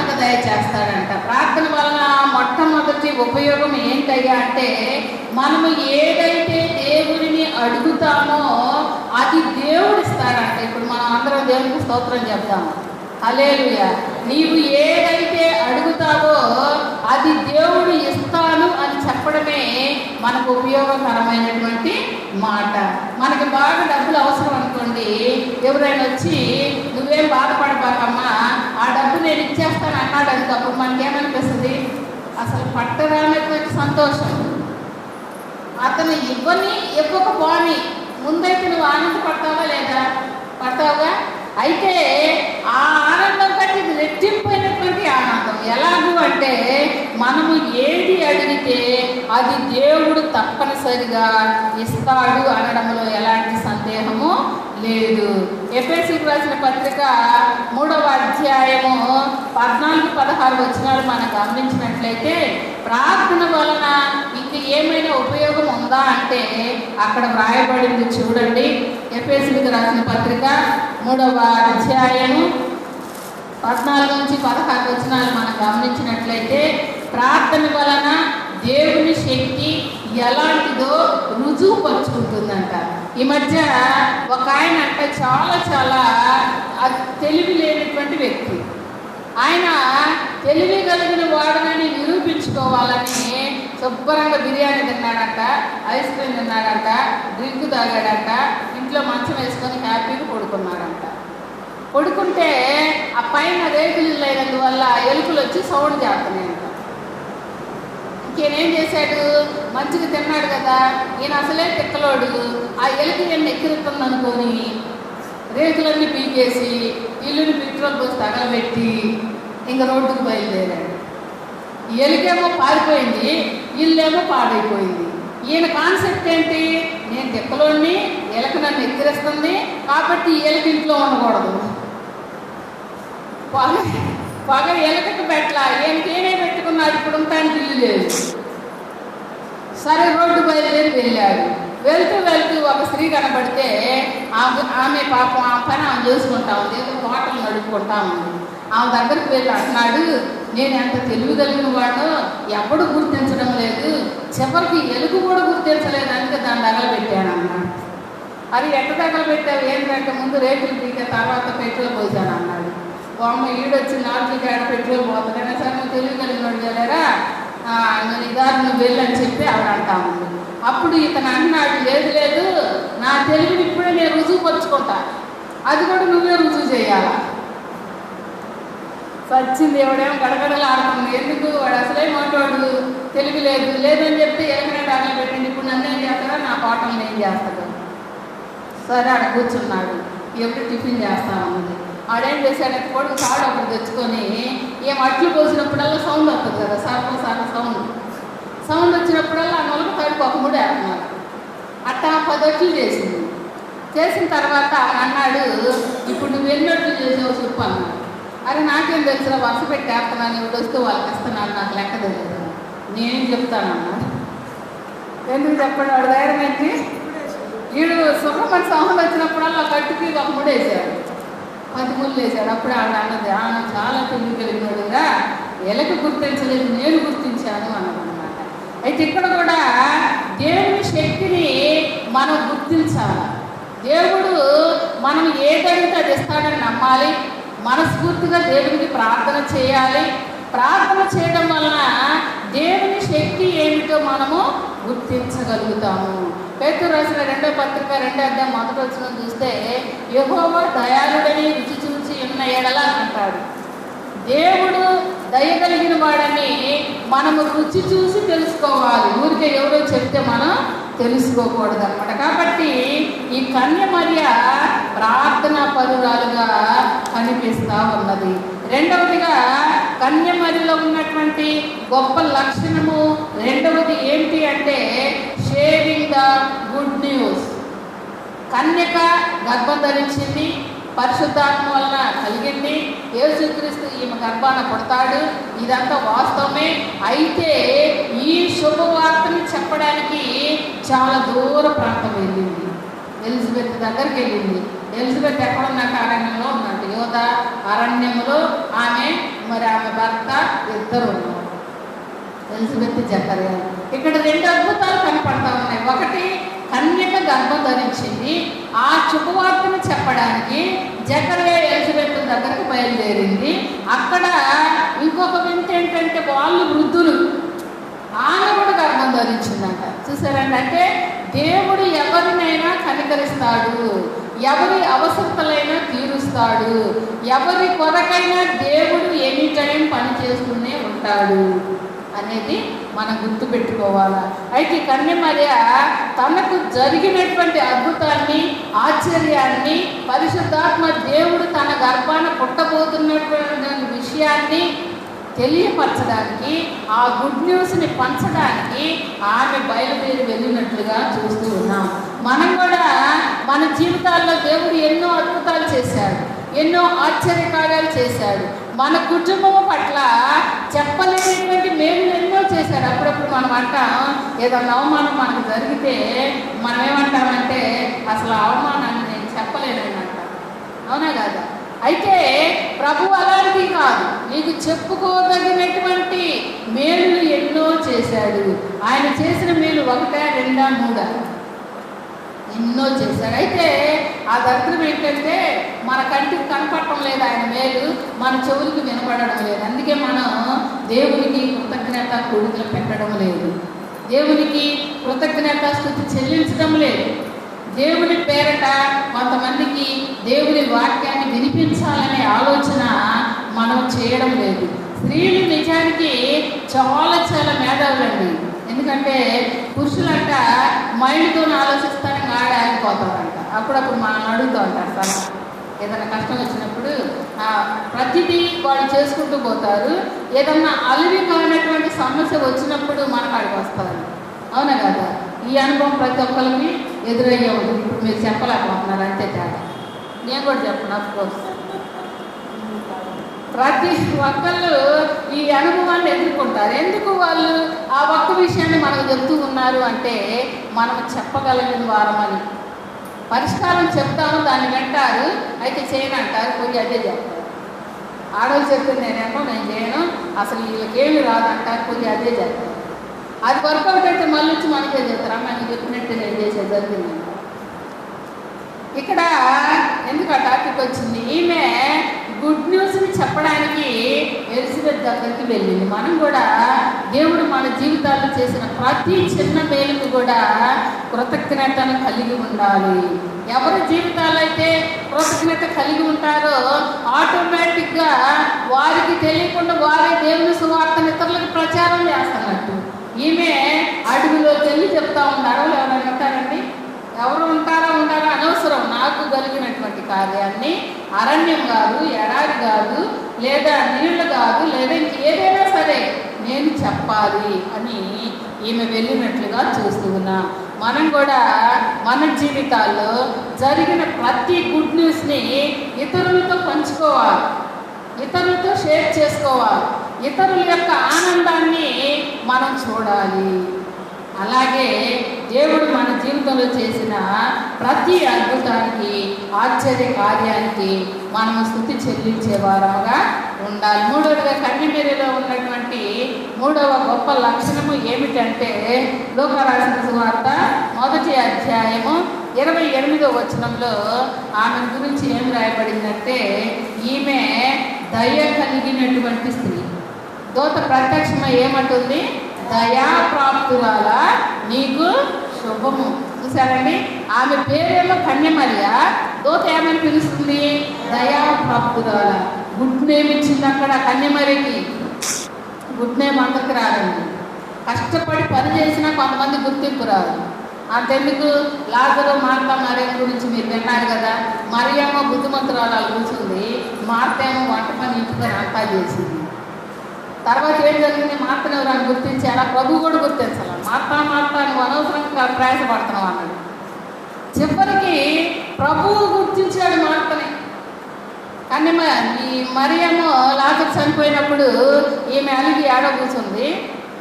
మనకు దయచేస్తాడంట. ప్రార్థన వలన మొట్టమొదటి ఉపయోగం ఏంటయ్యా అంటే, మనము ఏదైతే దేవుడిని అడుగుతామో అది దేవుడు ఇస్తాడంట. ఇప్పుడు మనం అందరం దేవునికి స్తోత్రం చెప్తాము, హల్లెలూయా. నీవు ఏదైతే అడుగుతావో అది దేవుడు ఇస్తాను అని చెప్పడమే మనకు ఉపయోగకరమైనటువంటి మాట. మనకి బాగా డబ్బులు అవసరం అనుకోండి, ఎవరైనా వచ్చి నువ్వేం బాధపడబాకమ్మా, ఆ డబ్బు నేను ఇచ్చేస్తాను అన్నాడు అనుకో, అప్పుడు మనకేమనిపిస్తుంది? అసలు పట్టరానటువంటి సంతోషం. అతను ఇవ్వకపోని ముందైతే నువ్వు ఆనందపడతావా లేదా? పడతావుగా. అయితే ఆ ఆనందం కంటే ఇది రెట్టింపైనటువంటి ఆనందం. ఎలాగూ అంటే, మనము ఏది అడిగితే అది దేవుడు తప్పనిసరిగా ఇస్తాడు అనడంలో ఎలాంటి సందేహము లేదు. ఎఫెసీయులకు రాసిన పత్రిక 3వ అధ్యాయము 14-16 వచనాలు మనం గమనించినట్లయితే, ప్రార్థన వలన ఇంక ఏమైనా ఉపయోగం ఉందా అంటే అక్కడ వ్రాయబడింది చూడండి. ఎఫెసీయులకు రాసిన పత్రిక 3వ అధ్యాయము 14-16 వచనాలు మనం గమనించినట్లయితే, ప్రార్థన వలన దేవుని శక్తి ఎలాంటిదో రుజువు పరుచుకుంటుందంట. ఈ మధ్య ఒక ఆయన అంటే చాలా తెలివి లేనటువంటి వ్యక్తి. ఆయన తెలివి కలిగిన వాడునని నిరూపించుకోవాలని శుభ్రంగా బిర్యానీ తిన్నాడంట, ఐస్ క్రీమ్ తిన్నాడంట, డ్రింక్ తాగాడంట, ఇంట్లో మంచం వేసుకొని హ్యాపీగా పడుకున్నాడంట. పడుకుంటే ఆ పైన రేకులు లేనందువల్ల ఎలుకలు వచ్చి సౌండ్ చేస్తున్నాయంట. ఈయనేం చేశాడు? మంచిగా తిన్నాడు కదా, ఈయన అసలే తిక్కలోడు. ఆ ఎలుక ఈయన ఎక్కిరుతుంది అనుకొని రేకులన్నీ పీకేసి ఇల్లుని పెట్రోల్ పోసి తగలబెట్టి ఇంకా రోడ్డుకు బయలుదేరాడు. ఎలుకేమో పారిపోయింది, ఇల్లేమో పాడైపోయింది. ఈయన కాన్సెప్ట్ ఏంటి? నేను తిక్కలోడిని, ఎలుక నన్ను ఎక్కిరిస్తుంది కాబట్టి ఎలుక ఇంట్లో ఉండకూడదు. పగ ఎలుకకు పెట్టలా, ఈయనకేనే పెట్టుకున్నాడు. ఇప్పుడు ఉంటానికి ఇల్లు లేదు. సరే, రోడ్డు బయలుదేరి వెళ్ళాడు. వెళ్తూ ఒక స్త్రీ కనబడితే ఆమె పాపం ఆ పని ఆమె చేసుకుంటా ఉంది, ఏదో హోటల్ నడుపుకుంటా ఉంది. ఆమె దగ్గరికి వెళ్ళి అంటున్నాడు, నేను ఎంత తెలివి కలిగిన వాడో ఎప్పుడు గుర్తించడం లేదు, చివరికి ఎలుగు కూడా గుర్తించలేదు, అందుకే దాన్ని తగలబెట్టాను అన్నాడు. అది ఎట్ట తగలబెట్టావు? ఏంటంటే ముందు రేకులు పీకే తర్వాత పెట్రోల్ పోసాను అన్నాడు. అమ్మ ఈడొచ్చి 4 ఏడ పెట్రోల్ పోతుందనే సరే నువ్వు తెలివి కలిగినోడు వెళ్ళారా, ఇదారు నువ్వు వెళ్ళని చెప్పి ఆవిడ అంటా ఉంది. అప్పుడు ఇతను అన్నాడు, లేదు నా తెలివిని ఇప్పుడే నేను రుజువు పరుచుకుంటా, అది కూడా నువ్వే రుజువు చేయాలా. సచ్చింది ఎవడేమో గడగడలు ఆడుతుంది. ఎందుకు? వాడు అసలే మాట్లాడు, తెలివి లేదని చెప్తే ఎలకనే డాక్టర్ పెట్టండి, ఇప్పుడు నన్ను ఏం చేస్తారా, నా పాటలను ఏం చేస్తాడు. సరే, ఆడ కూర్చున్నాడు. ఎప్పుడు టిఫిన్ చేస్తామన్నది. ఆడేం చేశాడంటే కొడుకు తాడు ఒకటి తెచ్చుకొని ఏం అట్లు పోసినప్పుడల్లా సౌండ్ వస్తుంది కదా, సర్వ సౌండ్ వచ్చినప్పుడల్లా ఆ నొలకు తాడుకు ఒక ముడి వేస్తున్నారు. అట్టా 10 అట్లు చేసిన తర్వాత అన్నాడు, ఇప్పుడు నువ్వు ఎన్ని అట్లు చేసావు చెప్పు అన్నాడు. అరే నాకేం తెలుసురా, వరుస పెట్టి వేస్తున్నాను, ఇప్పుడు వస్తే వాళ్ళకి ఇస్తున్నాను, నాకు లెక్క తెలియదు, నేనేం చెప్తానన్నాడు. ఎందుకు చెప్పండి? వాడు ధైర్యం ఏంటి? వీడు సుఖమని సౌండ్ వచ్చినప్పుడల్లా కట్టుకి ఒక ముడి వేసాడు, 10 ముళ్ళు వేసాడు. అప్పుడే ఆవిడ అన్నది, చాలా తెలివి కలిగినోడుగా, ఎలక గుర్తించలేదు, నేను గుర్తించాను అన్నదన్నమాట. అయితే ఇక్కడ కూడా దేవుని శక్తిని మనం గుర్తించాలి. దేవుడు మనం ఏదైతే అది ఇస్తాడని నమ్మాలి. మనస్ఫూర్తిగా దేవునికి ప్రార్థన చేయాలి. ప్రార్థన చేయడం వలన దేవుని శక్తి ఏమిటో మనము గుర్తించగలుగుతాము. పేతురు రాసిన 2వ పత్రిక 2వ అధ్యాయం 1వ వచనం చూస్తే, యెహోవా దయాళుడని రుచి చూసి ఉన్న ఎడల అంటాడు. దేవుడు దయగలిగిన వాడని మనము రుచి చూసి తెలుసుకోవాలి. ఊరికే ఎవరో చెప్తే మనం తెలుసుకోకూడదు అనమాట. కాబట్టి ఈ కన్య మరియ ప్రార్థనా పరురాలుగా కనిపిస్తూ ఉన్నది. రెండవదిగా కన్య మరియలో ఉన్నటువంటి గొప్ప లక్షణము రెండవది ఏంటి అంటే షేరింగ్ ద గుడ్ న్యూస్. కన్యక గర్భం ధరించింది, పరిశుద్ధాత్మ వలన కలిగింది, యేసుక్రీస్తు ఈమె గర్భాన పుడతాడు, ఇదంతా వాస్తవమే. అయితే ఈ శుభవార్తని చెప్పడానికి చాలా దూర ప్రాంతం వెళ్ళింది, ఎలిజబెత్ దగ్గరికి వెళ్ళింది. ఎలిజబెత్ ఎక్కడున్నట్టు అరణ్యంలో ఉన్నట్టు, యోధ అరణ్యంలో ఆమె మరి ఆమె భర్త ఇద్దరు ఉన్నారు, ఎలిజబెత్ జకర్యా. ఇక్కడ 2 అద్భుతాలు కనపడతా ఉన్నాయి. ఒకటి, కన్యక గర్భం ధరించింది. ఆ శుభవార్తను చెప్పడానికి జకర్యా ఎలిజబెత్ దగ్గరకు బయలుదేరింది. అక్కడ ఇంకొక వింత ఏంటంటే వాళ్ళు వృద్ధులు, ఆమె కూడా గర్భం ధరించిందంట. చూసారండి, అంటే దేవుడు ఎవరినైనా కనికరిస్తాడు, ఎవరి అవసరతలైనా తీరుస్తాడు, ఎవరి కొరకైనా దేవుడు ఎనీ టైం పనిచేస్తూనే ఉంటాడు అనేది మనం గుర్తుపెట్టుకోవాలా. అయితే కన్యమర్య తనకు జరిగినటువంటి అద్భుతాన్ని, ఆశ్చర్యాన్ని, పరిశుద్ధాత్మ దేవుడు తన గర్భాన పుట్టబోతున్నటువంటి విషయాన్ని తెలియపరచడానికి, ఆ గుడ్ న్యూస్ని పంచడానికి ఆమె బయలుదేరి వెళ్ళినట్లుగా చూస్తూ ఉన్నాం. మనం కూడా మన జీవితాల్లో దేవుడు ఎన్నో అద్భుతాలు చేశాడు, ఎన్నో ఆశ్చర్యకార్యాలు చేశాడు. మన కుటుంబం పట్ల చెప్పలేనటువంటి మేలు ఎన్నో చేశాడు. అప్పుడప్పుడు మనం అంటాం, ఏదన్నా అవమానం మనకు జరిగితే మనం ఏమంటామంటే అసలు అవమానాన్ని నేను చెప్పలేనని అంటాం. అవునా కాదా? అయితే ప్రభు అలాంటిది కాదు, నీకు చెప్పుకోదగినటువంటి మేలు ఎన్నో చేశాడు. ఆయన చేసిన మేలు 1, 2, 3 ఎన్నో చేశాడు. అయితే ఆ దరిద్రం ఏంటంటే మన కంటికి కనపడటం లేదు ఆయన మేలు, మన చెవులకు వినపడడం లేదు. అందుకే మనం దేవునికి కృతజ్ఞత కొడుకులు పెట్టడం లేదు, దేవునికి కృతజ్ఞత స్తుతి చెల్లించడం లేదు. దేవుని పేరట కొంతమందికి దేవుని వాక్యాన్ని వినిపించాలనే ఆలోచన మనం చేయడం లేదు. స్త్రీలు నిజానికి చాలా చాలా మేధావులండి. ఎందుకంటే పురుషులంట మైండ్తో ఆలోచిస్తానికి ఆగిపోతారంట. అప్పుడప్పుడు మనం అడుగుతూ ఉంటారు సార్, ఏదైనా కష్టం వచ్చినప్పుడు ప్రతిదీ వాళ్ళు చేసుకుంటూ పోతారు. ఏదన్నా అలివి కానటువంటి సమస్య వచ్చినప్పుడు మనకు అడిగి వస్తారు. అవునా కదా? ఈ అనుభవం ప్రతి ఒక్కరికి ఎదురయ్యే ఉంటుంది. ఇప్పుడు మీరు చెప్పలేకపోతున్నారు, అంతే తేడా. నేను కూడా చెప్పను, అఫ్కోర్స్ ప్రతి ఒక్కళ్ళు ఈ అనుభవాన్ని ఎదుర్కొంటారు. ఎందుకు వాళ్ళు ఆ ఒక్క విషయాన్ని మనకు చెప్తూ ఉన్నారు అంటే మనం చెప్పగలిగిన వారమని. పరిష్కారం చెప్తాము, దాన్ని వింటారు, అయితే చేయనంటారు, పోయి అదే చెప్తారు. ఆడవాళ్ళు చెప్తుంది నేనేమో నేను చేయను, అసలు వీళ్ళకేమి రాదంటారు, పోయి అదే చెప్తారు. అది వర్కౌట్ అయితే మళ్ళీ వచ్చి మనకే చెప్తారు, అమ్మ నీకు చెప్పినట్టు నేను చేసేది జరిగింది. ఇక్కడ ఎందుకు ఆ టాపిక్ వచ్చింది, ఈమె గుడ్ న్యూస్ని చెప్పడానికి ఎలిజబెత్ దగ్గరికి వెళ్ళింది. మనం కూడా దేవుడు మన జీవితాల్లో చేసిన ప్రతి చిన్న మేలుకు కూడా కృతజ్ఞతను కలిగి ఉండాలి. ఎవరి జీవితాలు అయితే కృతజ్ఞత కలిగి ఉంటారో ఆటోమేటిక్గా వారికి తెలియకుండా వారే దేవుని సువార్తను ఇతరులకు ప్రచారం చేస్తున్నట్టు. ఈమె అడవిలోకి వెళ్ళి చెప్తా ఉన్నారు. ఎవరైనా ఉంటారండి? ఎవరు ఉంటారా అనవసరం. నాకు కలిగినటువంటి కార్యాన్ని అరణ్యం కాదు, ఎడారి కాదు, లేదా నీళ్లు కాదు, లేదా ఏదైనా సరే నేను చెప్పాలి అని ఈమె వెళ్ళినట్లుగా చూస్తూ ఉన్నాం. మనం కూడా మన జీవితాల్లో జరిగిన ప్రతి గుడ్ న్యూస్ని ఇతరులతో పంచుకోవాలి, ఇతరులతో షేర్ చేసుకోవాలి, ఇతరుల యొక్క ఆనందాన్ని మనం చూడాలి. అలాగే దేవుడు మన జీవితంలో చేసిన ప్రతి అద్భుతానికి, ఆశ్చర్య కార్యానికి మనము స్తుతి చెల్లించేవారుగా ఉండాలి. మూడవదిగా కన్యమేరీలో ఉన్నటువంటి 3వ గొప్ప లక్షణము ఏమిటంటే లూకా రాసిన సువార్త 1వ అధ్యాయము 28వ వచనంలో ఆమె గురించి ఏం రాయబడిందంటే, ఈమె దయ కలిగినటువంటి స్త్రీ. దూత ప్రత్యక్షమై ఏమంటుంది? దయాప్రాప్తురాల నీకు శుభము. చూసారండి, ఆమె పేరేమో కన్యమర్య, దూత ఏమని పిలుస్తుంది? దయాప్రాప్తురాల. గుడ్ నేమ్ ఇచ్చింది అక్కడ కన్యమర్యకి. గుడ్ నేమ్ అందరికి రాదండి. కష్టపడి పని చేసినా కొంతమంది గుర్తింపు రాదు. అంతెందుకు, లాజరు మార్తా మరియ గురించి మీరు విన్నారు కదా. మరియేమో బుద్ధిమంతురాలు కూర్చుంది, మార్తేమో వంట పని ఇంటితో అంతా చేసింది. తర్వాత ఏం జరిగింది? మార్తను ఎవరైనా గుర్తించారా? ప్రభు కూడా గుర్తించాల. మార్తా నువ్వు అనవసరంగా ప్రయాసపడుతున్నావు అన్నాడు. చివరికి ప్రభువు గుర్తించాడు మార్తని. కానీ ఈ మరియేమో లాజరు చనిపోయినప్పుడు ఈమె అలిగి ఏడ కూర్చుంది,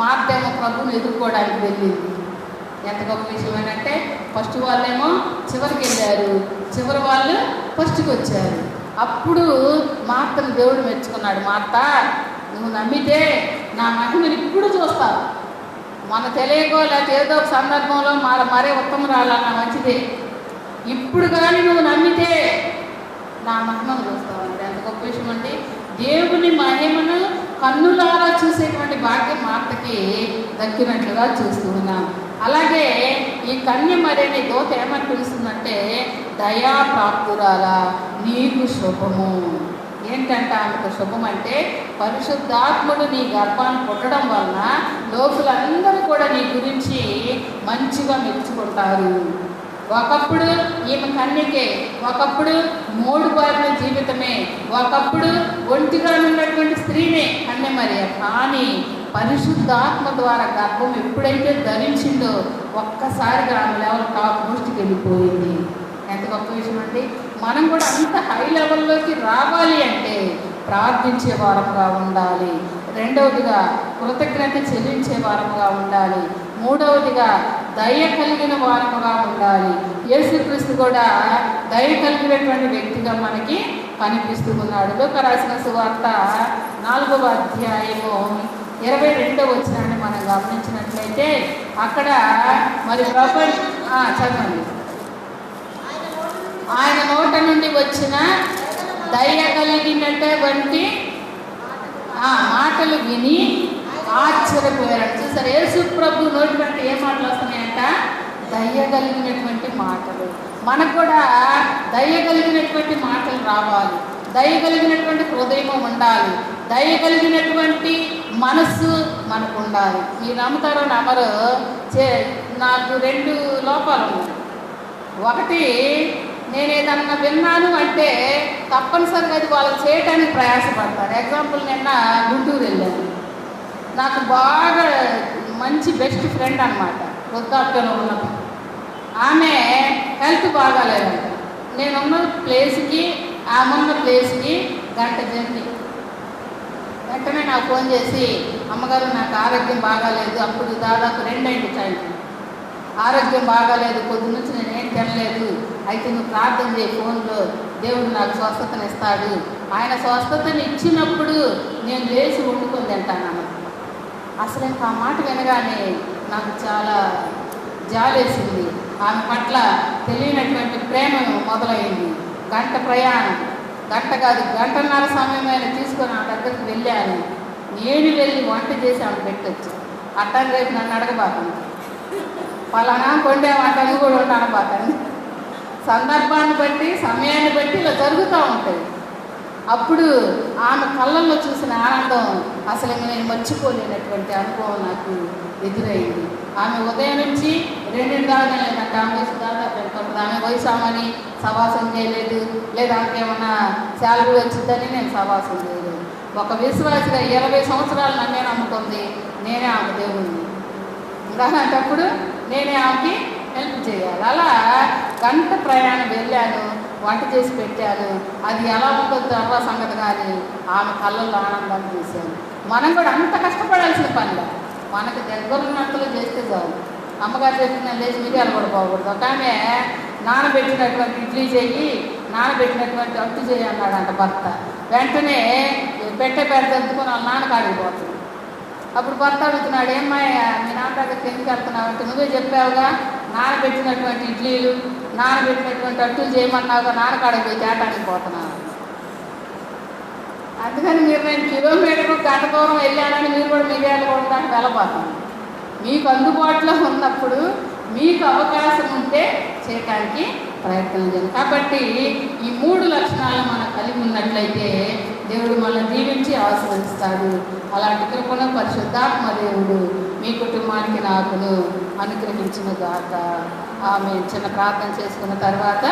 మార్తేమో ప్రభువుని ఎదుర్కోవడానికి వెళ్ళింది. ఎంత గొప్ప విషయం ఏంటంటే, ఫస్ట్ వాళ్ళేమో చివరికి వెళ్ళారు, చివరి వాళ్ళు ఫస్ట్కి వచ్చారు. అప్పుడు మార్తను దేవుడు మెచ్చుకున్నాడు. మార్త, నువ్వు నమ్మితే నా మహిమను ఇప్పుడు చూస్తావు. మన తెలియకో లేకపోతే ఏదో ఒక సందర్భంలో మరే ఉత్తమరాలన్న మంచిదే, ఇప్పుడు కానీ నువ్వు నమ్మితే నా మహిమను చూస్తావు అంటే ఎంత గొప్ప విషయం అండి. దేవుని మహిమను కన్నులారా చూసేటువంటి భాగ్యం మార్తకి దక్కినట్లుగా చూస్తూ ఉన్నాం. అలాగే ఈ కన్య మరేని దోత ఏమని పిలుస్తుందంటే, దయాప్రాప్తురాలా నీకు శుభము. ఏంటంటే ఆమెకు శుభం అంటే, పరిశుద్ధాత్ముడు నీ గర్భాన్ని పుట్టడం వలన లోకులందరూ కూడా నీ గురించి మంచిగా మెచ్చుకుంటారు. ఒకప్పుడు ఈమె కన్యకే, ఒకప్పుడు మోడుబారిన జీవితమే, ఒకప్పుడు ఒంటిగా ఉన్నటువంటి స్త్రీనే కన్య మరియ. కానీ పరిశుద్ధాత్మ ద్వారా గర్భం ఎప్పుడైతే ధరించిందో ఒక్కసారిగా ఆమె లెవెల్ టాప్ పోస్ట్కి వెళ్ళిపోయింది. ఎంత గొప్ప విషయం అండి. మనం కూడా అంత హై లెవెల్లోకి రావాలి అంటే ప్రార్థించే వారముగా ఉండాలి. రెండవదిగా కృతజ్ఞత చెల్లించే వారముగా ఉండాలి. మూడవదిగా దయ కలిగిన వారముగా ఉండాలి. యేసుక్రీస్తు కూడా దయ కలిగినటువంటి వ్యక్తిగా మనకి కనిపిస్తూ ఉన్నాడు. లూకా రాసిన సువార్త 4వ అధ్యాయము 22వ వచనాన్ని మనం గమనించినట్లయితే అక్కడ మరి చదవండి. ఆయన నోట నుండి వచ్చిన దయ కలిగినటువంటి మాటలు విని ఆశ్చర్యపోయారు. చూసారు, యేసు ప్రభు నోటి బట్టి ఏ మాటలు వస్తున్నాయంట? దయ కలిగినటువంటి మాటలు. మనకు కూడా దయ కలిగినటువంటి మాటలు రావాలి. దయ కలిగినటువంటి హృదయం ఉండాలి. దయ కలిగినటువంటి మనస్సు మనకు ఉండాలి. మీరు నమ్ముతారో నమ్మరు, నాకు 2 లోపాలు ఉన్నాయి. ఒకటి, నేను ఏదన్నా విన్నాను అంటే తప్పనిసరిగా అది వాళ్ళకి చేయటానికి ప్రయాసపడతాను. ఎగ్జాంపుల్, నిన్న గుంటూరు వెళ్ళాను. నాకు బాగా మంచి బెస్ట్ ఫ్రెండ్ అనమాట. వృద్ధాప్యంలో ఉన్నప్పుడు ఆమె హెల్త్ బాగాలేదంట. నేనున్న ప్లేస్కి ఆమె ఉన్న ప్లేస్కి 1 గంట జర్నీ. వెంటనే నాకు ఫోన్ చేసి, అమ్మగారు నాకు ఆరోగ్యం బాగాలేదు. అప్పుడు దాదాపు 2 అయింది టైం. ఆరోగ్యం బాగాలేదు, పొద్దు నుంచి నేనేం తినలేదు, అయితే నువ్వు ప్రార్థన చేయి, ఫోన్లో దేవుడు నాకు స్వస్థతను ఇస్తాడు. ఆయన స్వస్థతను ఇచ్చినప్పుడు నేను లేచి వండుకొని తింటాను అన్నమాట. అసలు ఇంకా ఆ మాట వినగానే నాకు చాలా జాలేసింది. ఆమె పట్ల తెలియనటువంటి ప్రేమ మొదలైంది. 1 గంట ప్రయాణం, 1 గంట కాదు 1 గంటన్నర సమయమైన తీసుకొని ఆ దగ్గరికి వెళ్ళాను. నేను వెళ్ళి వంట చేసి ఆమె పెట్టచ్చు. అట్టాన్ని రేపు నన్ను అడగబాకండి, పలానా కొండేమంటాను కూడా ఉండనబాకండి. సందర్భాన్ని బట్టి సమయాన్ని బట్టి ఇలా జరుగుతూ ఉంటాయి. అప్పుడు ఆమె కళ్ళల్లో చూసిన ఆనందం అసలు నేను మర్చిపోలేనటువంటి అనుభవం నాకు ఎదురైంది. ఆమె ఉదయం నుంచి 2 దాకా లేదంటే ఆమె వయసు దాదాపు వెళ్తుంది. ఆమె వయసు ఆమెని సవాసం చేయలేదు, లేదా ఆమెకేమన్నా శాలరీ వచ్చిందని నేను సవాసం చేయలేదు. ఒక విశ్వాసిగా 20 సంవత్సరాలు నన్నే నమ్ముతుంది. నేనే ఆమె దేవుణ్ణి. అలాంటప్పుడు నేనే ఆమెకి హెల్ప్ చేయాలి. అలా 1 గంట ప్రయాణం వెళ్ళాను, వంట చేసి పెట్టాను. అది ఎలా ఉందో తర్వాత సంగతి, కానీ ఆమె కళ్ళల్లో ఆనందాన్ని చూశాను. మనం కూడా అంత కష్టపడాల్సిన పనిలే, మనకు దగ్గరున్నంతలో చేస్తే చాలు. అమ్మగారు చెప్పిన లేచి మిరియాలు కూడా పోకూడదు. ఒక ఆమె నానబెట్టినటువంటి ఇడ్లీ చేయి, నానబెట్టినటువంటి అట్టు చేయి అన్నాడంట భర్త. వెంటనే పెద్దెత్తుకొని వాళ్ళ నాన్నకాడికి పోతుంది. అప్పుడు భర్త అడుగుతున్నాడు, ఏమ్మాయ్యా మీ నాన్న దగ్గరికి ఎందుకు వెళ్తున్నావు అంటే, నువ్వే చెప్పావుగా నానబెట్టినటువంటి ఇడ్లీలు, నానబెట్టినటువంటి అట్టులు చేయమన్నావుగా, నాన్నకాడికి పోయి తేటానికి పోతున్నాను. అందుకని నేను కిలోమీటర్కు 1 గంట దూరం వెళ్ళానని మీరు కూడా మిరియాలు కొనడానికి వెళ్ళబోతాను. మీకు అందుబాటులో ఉన్నప్పుడు మీకు అవకాశం ఉంటే చేయడానికి ప్రయత్నం చేయండి. కాబట్టి ఈ 3 లక్షణాలను మనం కలిగి ఉన్నట్లయితే దేవుడు మనల్ని దీవించి ఆశీర్వదిస్తాడు. అలాంటి కృపను పరిశుద్ధాత్మ దేవుడు మీ కుటుంబానికి నాకును అనుగ్రహించిన గాక. ఆమె చిన్న ప్రార్థన చేసుకున్న తర్వాత